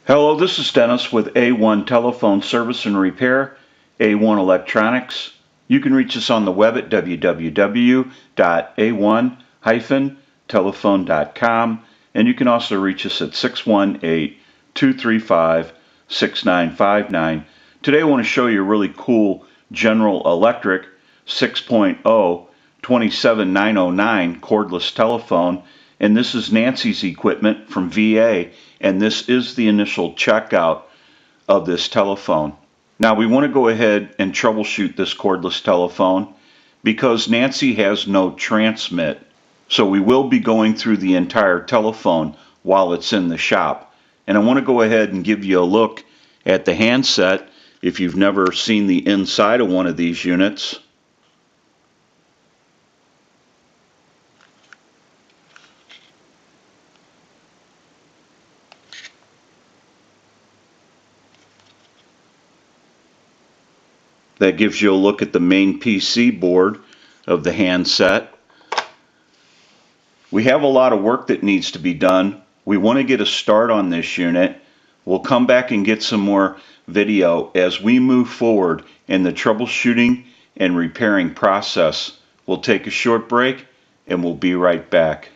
Hello, this is Dennis with A1 Telephone Service and Repair, A1 Electronics. You can reach us on the web at www.a1-telephone.com, and you can also reach us at 618-235-6959. Today I want to show you a really cool General Electric 6.0 27909 cordless telephone. And this is Nancy's equipment from VA, and this is the initial checkout of this telephone. Now we want to go ahead and troubleshoot this cordless telephone because Nancy has no transmit. So we will be going through the entire telephone while it's in the shop. And I want to go ahead and give you a look at the handset if you've never seen the inside of one of these units. That gives you a look at the main PC board of the handset. We have a lot of work that needs to be done. We want to get a start on this unit. We'll come back and get some more video as we move forward in the troubleshooting and repairing process. We'll take a short break and we'll be right back.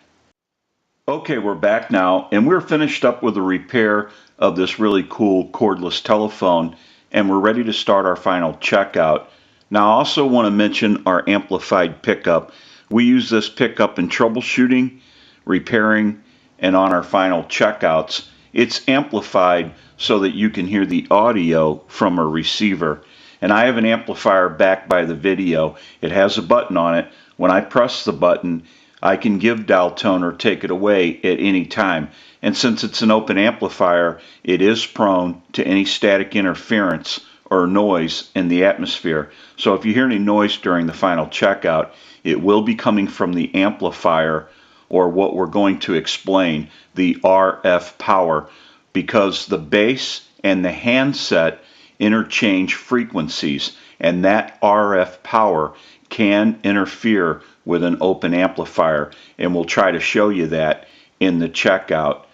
Okay, we're back now, and we're finished up with the repair of this really cool cordless telephone, and we're ready to start our final checkout. Now I also want to mention our amplified pickup. We use this pickup in troubleshooting, repairing, and on our final checkouts. It's amplified so that you can hear the audio from a receiver. And I have an amplifier backed by the video. It has a button on it. When I press the button, I can give dial tone or take it away at any time. And since it's an open amplifier, it is prone to any static interference or noise in the atmosphere. So if you hear any noise during the final checkout, it will be coming from the amplifier, or what we're going to explain, the RF power, because the base and the handset interchange frequencies, and that RF power can interfere with an open amplifier, and we'll try to show you that in the checkout.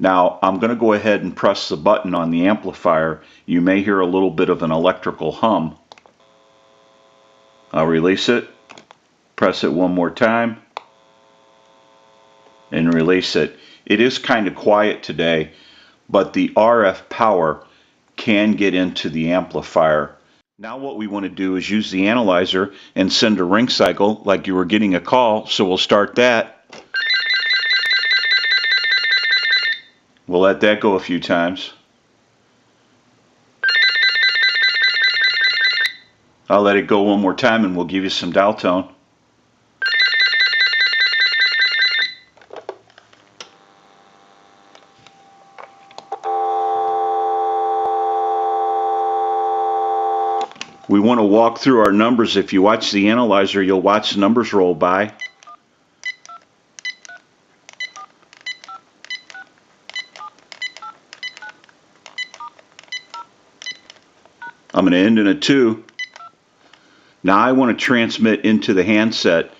Now I'm going to go ahead and press the button on the amplifier. You may hear a little bit of an electrical hum. I'll release it, press it one more time, and release it. It is kind of quiet today, but the RF power can get into the amplifier. Now what we want to do is use the analyzer and send a ring cycle like you were getting a call, so we'll start that. We'll let that go a few times. I'll let it go one more time and we'll give you some dial tone. We want to walk through our numbers. If you watch the analyzer, you'll watch the numbers roll by. I'm going to end in a 2. Now I want to transmit into the handset.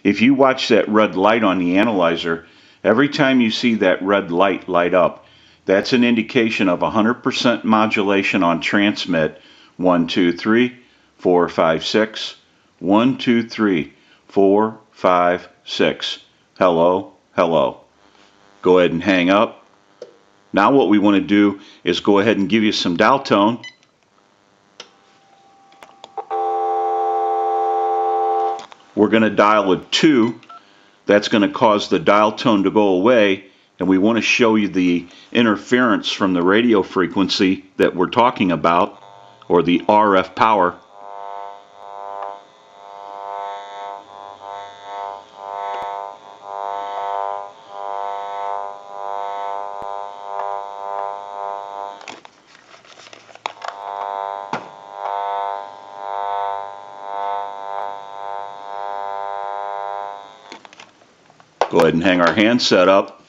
If you watch that red light on the analyzer, every time you see that red light light up, that's an indication of 100% modulation on transmit. 1, 2, 3, 4, 5, 6. 1, 2, 3, 4, 5, 6. Hello, hello. Go ahead and hang up. Now what we want to do is go ahead and give you some dial tone. We're going to dial a 2. That's going to cause the dial tone to go away, and we want to show you the interference from the radio frequency that we're talking about, or the RF power. Go ahead and hang our handset up.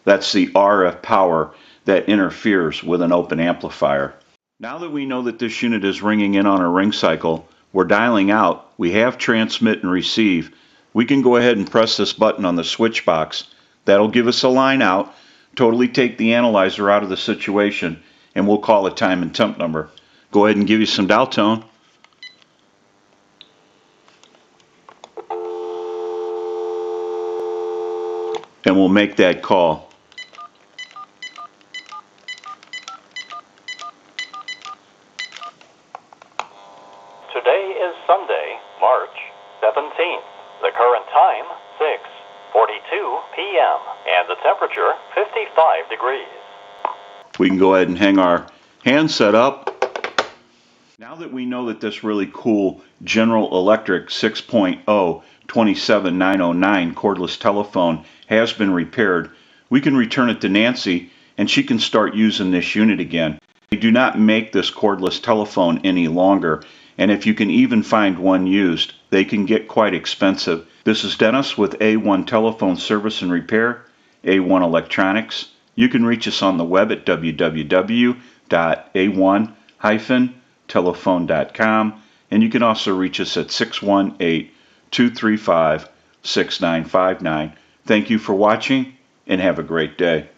That's the RF power that interferes with an open amplifier. Now that we know that this unit is ringing in on a ring cycle, we're dialing out. We have transmit and receive. We can go ahead and press this button on the switch box. That'll give us a line out totally take the analyzer out of the situation, and we'll call a time and temp number. Go ahead and give you some dial tone. And we'll make that call. Today is Sunday, March 17th. The current time, 6:42 p.m. and the temperature, 55 degrees. We can go ahead and hang our handset up. Now that we know that this really cool General Electric 6.0 27909 cordless telephone has been repaired, we can return it to Nancy and she can start using this unit again. They do not make this cordless telephone any longer, and if you can even find one used, they can get quite expensive. This is Dennis with A1 Telephone Service and Repair, A1 Electronics. You can reach us on the web at www.a1-telephone.com, and you can also reach us at 618-235-6959. Thank you for watching, and have a great day.